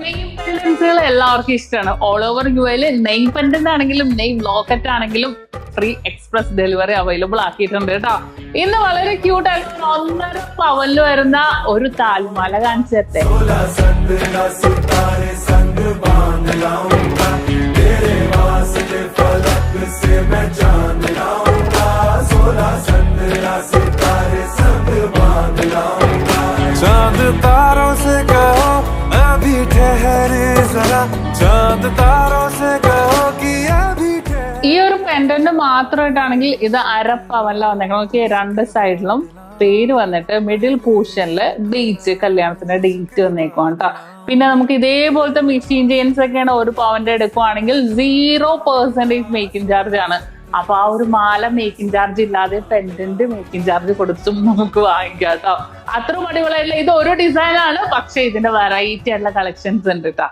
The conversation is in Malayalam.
നെയിം പെൻഡൻസുകൾ എല്ലാവർക്കും ഇഷ്ടമാണ്. ഓൾ ഓവർ യു എയിൽ നെയിം പെൻഡന്റ് ആണെങ്കിലും നെയിം ലോക്കറ്റ് ആണെങ്കിലും ഫ്രീ എക്സ്പ്രസ് ഡെലിവറി അവൈലബിൾ ആക്കിയിട്ടുണ്ട് കേട്ടോ. ഇന്ന് വളരെ ക്യൂട്ട് ആയിട്ട് 1.5 പവനിൽ വരുന്ന ഒരു താൽമാല കാണിച്ചു തരട്ടെ. चांद तारों से कहो अभी ठहरे जरा, चांद तारों से कहो कि अभी ഈ ഒരു പെൻഡന്റ് മാത്രമായിട്ടാണെങ്കിൽ ഇത് 1/2 പവനില വന്നേക്കണം. രണ്ട് സൈഡിലും പേര് വന്നിട്ട് മിഡിൽ പോർഷനില് ഡേറ്റ്, കല്യാണത്തിന്റെ ഡേറ്റ് വന്നേക്കും കേട്ടോ. പിന്നെ നമുക്ക് ഇതേപോലത്തെ മെഷീൻ ചെയിൻസ് ഒക്കെയാണ് 1 പവന്റെ എടുക്കുവാണെങ്കിൽ 0% മേക്കിംഗ് ചാർജ് ആണ്. അപ്പൊ ആ ഒരു മാല മേക്കിംഗ് ചാർജ് ഇല്ലാതെ പെൻഡന്റ് മേക്കിംഗ് ചാർജ് കൊടുത്തും നമുക്ക് വാങ്ങിക്കാം കേട്ടോ. അത്രയും അടിപൊളിയായിട്ടുള്ള ഇത് ഒരു ഡിസൈൻ ആണ്, പക്ഷെ ഇതിന്റെ വെറൈറ്റി ആയിട്ടുള്ള കളക്ഷൻസ് ഉണ്ട് കേട്ടോ.